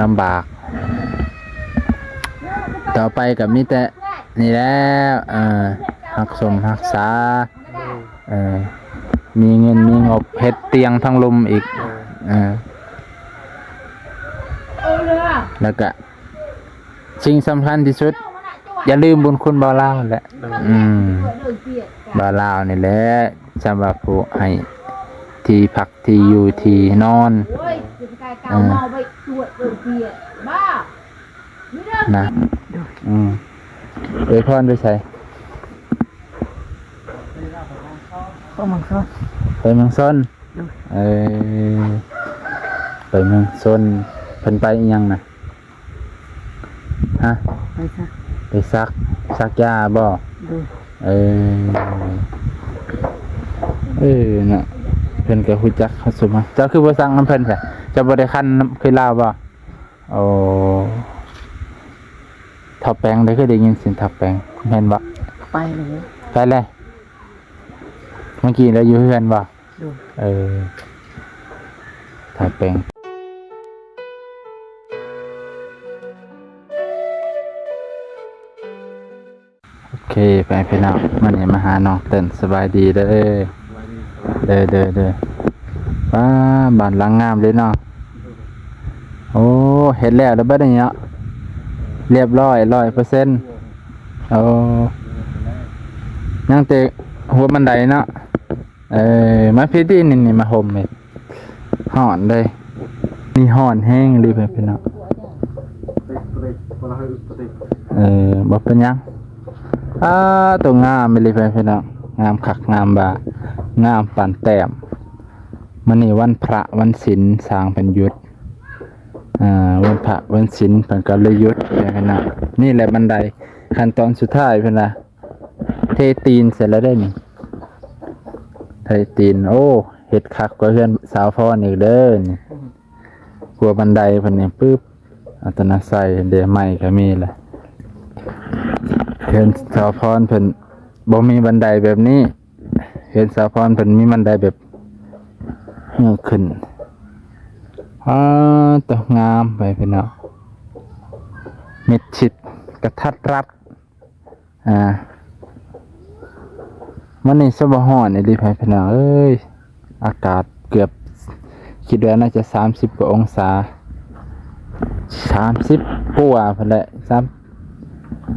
ลำบากต่อไปกับมิแต่นี่แล้วหักสมหักษามีเงินมีงบเฮ็ดเตียงทั้งลมอีกแล้วก็สิ่งสำคัญที่สุดอย่าลืมบุญคุณบ่าวลาวแหละบ่าวลาวนี่แหละสำหรับผู้ให้ที่พักที่อยู่ที่นอนนะไปพรไปใส่ไปเมืองซนไปเมืองซนเพิ่นไปอีหยังน่ะฮะไปซักยาบ่น่ะเพิ่นก็ฮู้จักเขาสุมาเจ้าคือบ่สั่งน้ำเพิ่นซะเจ้าบ่ได้คั้นเคยลาวบ่โอ้ทับแปงได้เคยได้ยินเสียงทับแปงแม่นบ่ไปเลยเมื่อกี้เราอยู่เฮือนบ่ทับแปงโอเคไปพี่น้องมันนี่มาหาน้องเต้นสบายดีเด้อว้าบ้านหลังงามเลยเนาะโอ้เฮ็ดแล้วบัดนี้เนาะเรียบร้อย 100%โอ้ยังเตะหัวบันไดเนาะมาพี่ที่นี่มาห่มนี่ฮ้อนเลยนี่ฮ้อนแห้งเลยพี่น้องบ่เป็นหยังตัวงามเลยพี่น้องงามคักงามบ่างามปานแต้มมื้อนี้วันพระวันศีลสร้างเป็นหยุดวันพระวันศีลเพิ่นก็เลยหยุดพี่น้องนี่แหละบันไดขั้นตอนสุดท้ายเพิ่นน่ะเทตีนเสร็จแล้วได้นี่เทตีนโอ้เฮ็ดคักกว่าเฮือนสาวพรอีกเด้อนี่กลัวบันไดเพิ่นนี่ปึ๊บอัตนาใส่เดี๋ยวใหม่ก็มีแหละเฮือนสาวพรเพิ่นบ่มีบันไดแบบนี้เฮือนสาวพรเพิ่นมีบันไดแบบเฮือขึ้นตกงามไปพี่น้องมิดชิดกระทัดรัดมันนี่สบฮ้อนนี่ดิพี่น้องเอ้ยอากาศเกือบคิดว่าน่าจะ30กว่าองศา30กว่าพุ่นแหละ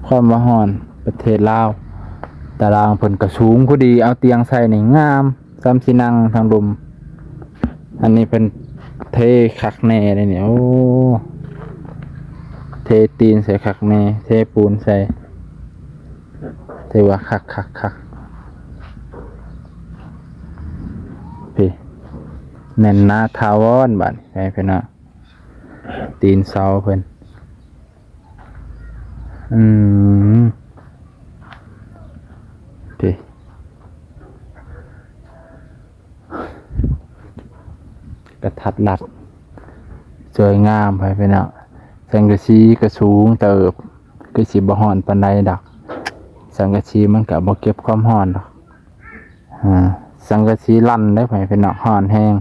ความว่าฮ้อนประเทศลาวตารางเพิ่นก็สูงพอดีเอาเตียงใส่นี่งามซ้ำสินั่งทางลมอันนี้เป็นเทคักแน่เลยเนี่ยโอ้เทตีนใส่คักแน่เทปูนใส่เทว่าคักพี่แน่นหน้าทาวอนบัดไปเพิ่นน่ะตีนเสาเพิ่นพี่กระทัดรัดสวยงามไปเนาะสังกะสีก็สูงเติบก็สิบ่ฮ้อนปานใดดอกสังกะสีมันก็บ่เก็บความร้อนดอกสังกะสีลั่นได้ไปเนาะฮ้อนแห้ง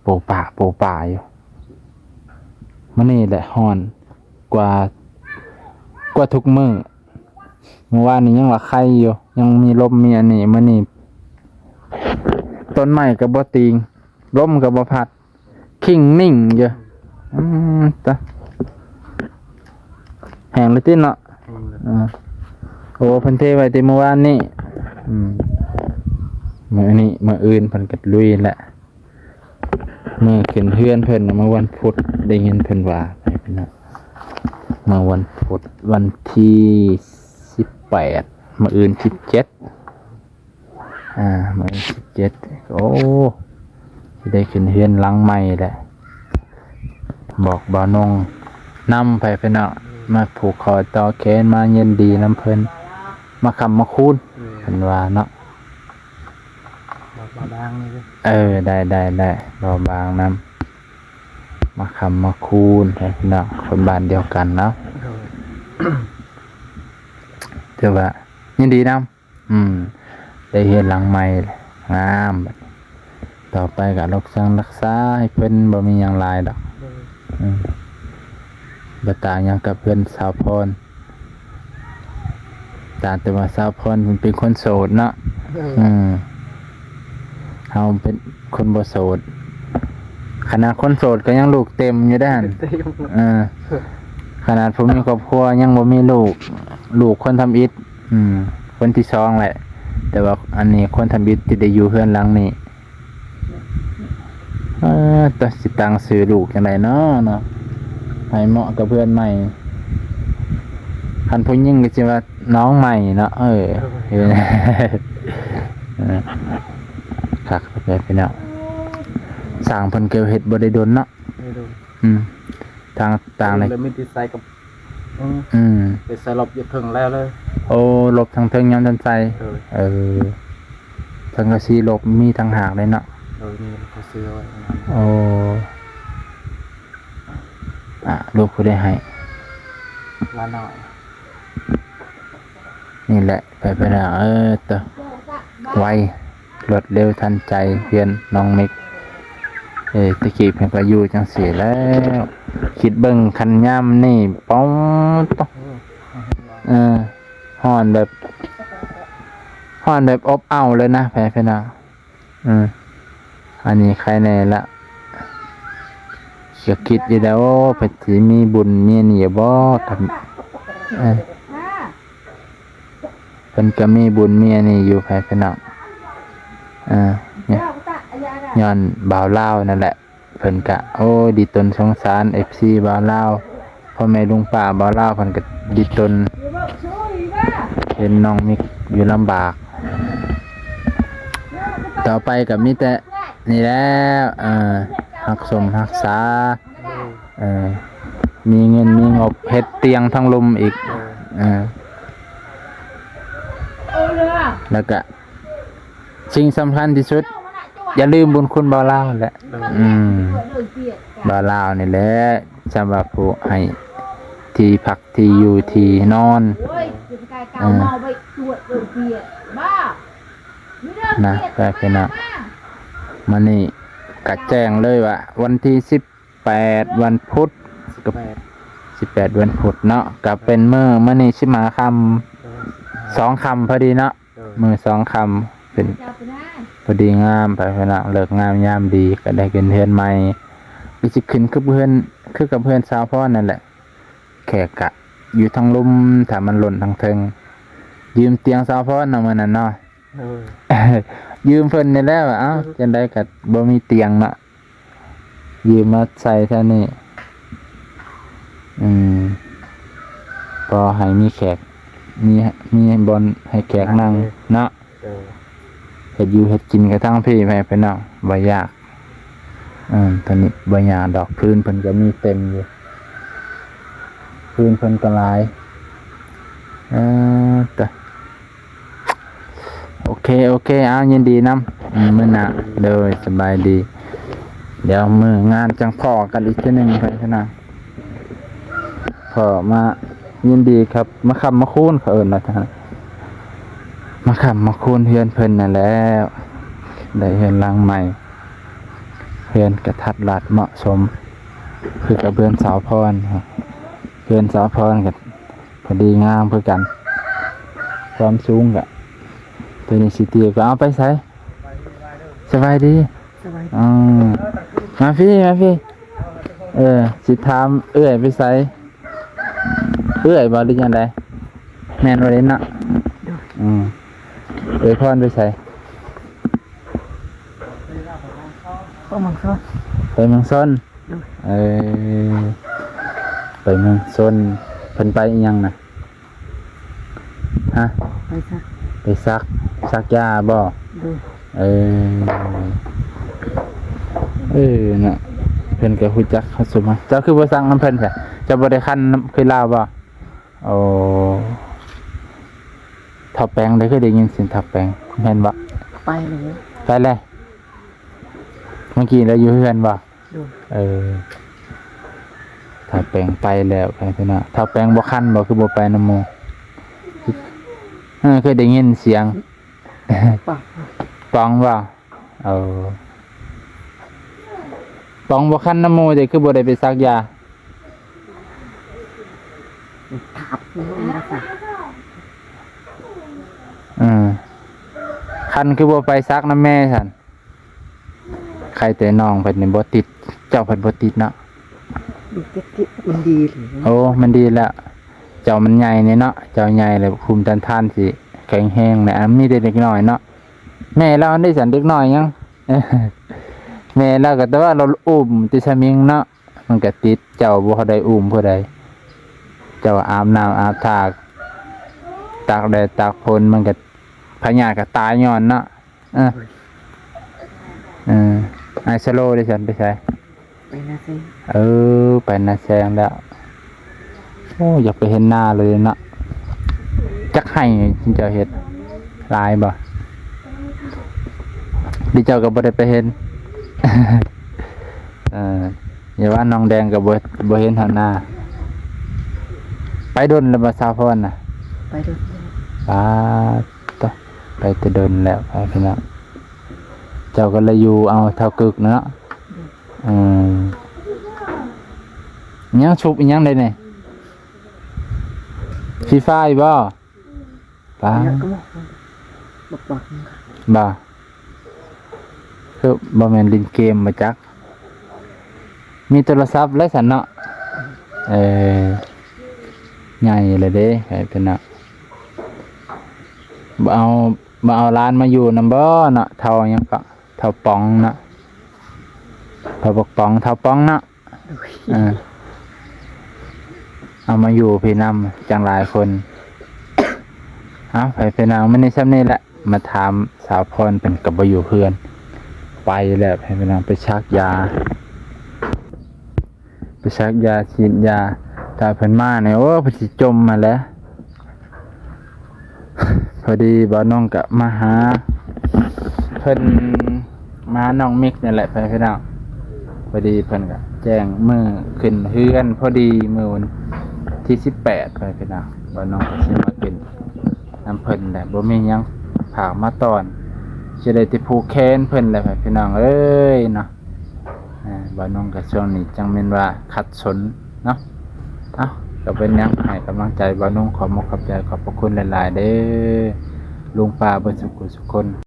โปป่าอยู่มื้อนี้แหละฮ้อนกว่าทุกมื้อเมื่อวานนี้ยังว่าไข่อยู่ยังมีลมมีอันนี้มื้อนี้ต้นไม้ก็บ่ติงลมก็บ่พัดคิงนิ่งอยู่ตะแห้งเลยติเนาะโอ้เพิ่นเทไว้แต่เมื่อวานนี้มื้อนี้มื้ออื่นเพิ่นก็ลุยแหละมื้อขึ้นเฮือนเพิ่นเมื่อวันพุธได้ยินเพิ่นว่าไปเพิ่นน่ะเมื่อวันพุธวันที่18มื้ออื่น17มื้อ17โอ้ได้ขึ้นเฮือนหลังใหม่แหละบอกบ่าวนงนำไปเนาะมาผูกคอต่อแขนมาเย็นดีน้ำเพิ่นมาคำมาคูนเพิ่นว่าเนาะบางนี่ได้บ่บางน้ำมาคำมาคูนไปเนาะคนบ้านเดียวกันเนาะถือว่ายินดีนำได้เฮือนหลังใหม่งามต่อไปก็รักษาให้เพิ่นบ่มีหยังหลายดอก บ่ต่างหยังกับเพื่อนสาวพรต่างแต่ว่าสาวพรมันเป็นคนโสดเนาะเฮาเป็นคนบ่โสดขนาดคนโสดก็ยังลูกเต็มอยู่ด้านขนาดผมมีครอบครัวยังบ่มีลูกคนทำอิฐคนที่2แหละแต่ว่าอันนี้คนทำอิฐที่ได้อยู่เฮือนหลังนี้ตัดสิตังซื้อลูกจังไดเนาะให้เหมาะกับเพื่อนใหม่คันผู้หญิงก็สิว่าน้องใหม่เนาะคักไปพี่น้องสร้างเพิ่นเกี่ยวเฮ็ดบ่ได้ดนเนาะทางต่างเลยมีติดใส่กับไปใส่หลบอยู่ถึงแล้วเลยโอ้หลบทางเทิงยามทันใจทางกระซีหลบมีทางหากเลยเนาะมีเขาซื้อไว้โอ้ลูกผู้ได้ให้ละหน่อยนี่แหละไปแล้วต่อไวรวดเร็วทันใจเพียนน้องมิกตะกี้เพิ่นก็อยู่จังซี่แล้วคิดเบิ่งคันย่ำนี่ป้องต้องฮ้อนแบบอบอ้าวเลยนะแพ้ๆนะอันนี้ใครแน่ละก็คิดอยู่แล้วเพิ่นสิมีบุญมีนี่บ่กันเพิ่นก็มีบุญมีนี่อยู่แพ้ๆนะเนี่ยย้อนบ่าวลาวนั่นแหละเพิ่นก็โอ้ดีตนสงสาร FC บ่าวลาวพ่อแม่ลุงป้าบ่าวลาวเพิ่นก็ดีตนเห็นน้องมิกอยู่ลำบากต่อไปก็มีแต่นี่แล้วรักสมรักษามีเงินมีงบเฮ็ดเตียงทั้งลุมอีกแล้วก็สิ่งสำคัญที่สุดอย่าลืมบุญคุณบ่าวลาวแหละบ่าวลาวนี่แหละสำหรับผู้ให้ที่พักที่อยู่ที่นอนนะไปนะมานี่กะแจ้งเลยว่าวันที่18วันพุธกับ18วันพุธเนาะก็เป็นมื้อนี้สิมาค่ำ2ค่ำพอดีเนาะมื้อ2ค่ำเป็นพอดีงามไปพี่น้องเลิกงามยามดีก็ได้เป็นเพื่อนใหม่ก็สิขึ้นคือกับเพื่อนสาวพ่อนั่นแหละแขกกะอยู่ทางลุ่มถ้ามันหล่นทางเทิงยืมเตียงสาวพ่อน่ะมื้อนั้นเนาะยืมเพิ่นนี่แล้วจังได๋ก็บ่มีเตียงเนาะยืมมาใส่แท่นี้ก็ให้มีแขกมีบอนให้แขกนั่งเนาะเฮ็ดอยู่เฮ็ดกินกับทั้งพี่แม่ไปเนาะบ่ยากตอนนี้บ่ยากดอกพื้นเพิ่นก็มีเต็มอยู่พื้นเพิ่นก็หลายโอเคยินดีนำมื้อหน้าเด้อสบายดีเดี๋ยวมื้องานจังพ้อกันอีกทีนึงไปซะนะพ้อมายินดีครับมาค้ำมาคูนเขาเอิ้นว่าท่านมาค้ำมาคูนเฮือนเพิ่นนั่นแล้วได้เฮือนหลังใหม่เฮือนกระทัดรัดเหมาะสมคือกับเฮือนสาวพรเฮือนสาวพรก็พอดีงามเพื่อกันความสูงก็ตัวนี้สิตีก็เอาไปใส่สบายดีมาพี่สิถามไปใส่บ่หรือยังไดแม่นบ่ได้เนาะพรไปใส่ไปเมืองซนไปเมืองซนเพิ่นไปอีหยังน่ะฮะไปซักยาบ่น่ะเพิ่นก็ฮู้จักเขาสุมาเจ้าคือบ่สั่งน้ำเพิ่นซะเจ้าบ่ได้คั่นคือลาวบ่โอ้ทับแปลงได้เคยได้ยินเสียงทับแปลงแม่นบ่ไปเลยเมื่อกี้เราอยู่เฮือนบ่ทับแปลงไปแล้วไปพี่น้องทับแปลงบ่คั่นบ่คือบ่ไปนำหมู่เคยได้ยินเสียงปองบ่ปองบ่คันน้ำมูแต่คือบ่ได้ไปซักยา ทับมันนะค่ะ คันคือบ่ไปซักน้ำแม่ซั่นใครแต่น้องเพิ่นนี่บ่ติดเจ้าเพิ่นบ่ติดเนาะ มันก็ที่มันดีหรือ โอ้มันดีแล้วเจ้ามันใหญ่นี่เนาะเจ้าใหญ่เลยภูมิต้านทานสิแข็งแรงแหละอันมีแต่เด็กน้อยเนาะแม่เราได้สันเด็กน้อยยัง แม่เราก็แต่ว่าเราอุ้มติสมิงเนาะมันก็ติดเจ้าบ่ได้อุ้มผู้ใดเจ้าอาบน้ำอาบทากตากแดดตากฝนมันก็พญาก็ตายย้อนเนาะไอสโลได้สันไปใช้ ไปนะสิ ไปนาแซงแล้วโอ้อยากไปเห็นหน้าเลยเนาะจักให้จริงเจ้าเห็ดลายบ่ดิเจ้าก็บ่ได้ไปเห็น อย่าว่าน้องแดงก็บ่เห็นหันหน้าไปดนแล้วบ่สาวพรน่ะ ไปด้วย ต่อไปแต่ดนแล้วไปพี่น้องเจ้าก็เลยอยู่เอาเท่ากึกเนาะยังชุบอีหยังได้นี่ฟีฟ่าอีบ่ป้า แล้วก็บอก บ่คือบ่แม่นเล่นเกมมาจักมีโทรศัพท์แล้วซั่นเนาะใหญ่เลยเด้ให้เป็นน่ะบ่เอาร้านมาอยู่นำบ่เนาะเท่าหยังก็เท่าป๋องเนาะเท่าป๋องเท่าป๋องเนาะเอามาอยู่พี่นำจังหลายคนไปพี่น้องมันในซ้ำนี้แหละมาถามสาวพรเป็นกับบ่อยู่เพื่อนไปแล้วให้พี่น้องไปชักยาฉีดยาตาเพิ่นมาเนี่ยโอ้เพิ่นสิจมมาแล้ว พอดีบ่าวน้องก็มาหาเพิ่นมาน้องมิกนี่แหละพี่น้องพอดีเพิ่นก็แจ้งมื้อขึ้นเฮือนพอดีมื้อวันที่18พี่น้องบ่าวน้องก็สิมากินน้ำเพิ่นแหละบ่มีหยังผากมาตอนสิได้ติผูกแขนเพิ่นแหละพี่น้องเอ้ยเนาะบ่าวน้องก็ช่วงนี้จังแม่นว่าขัดสนเนาะก็เป็นหยังให้กำลังใจบ่าวน้องขอบคุณหลายๆเด้อลุงป้าเบิดสุขสุขคน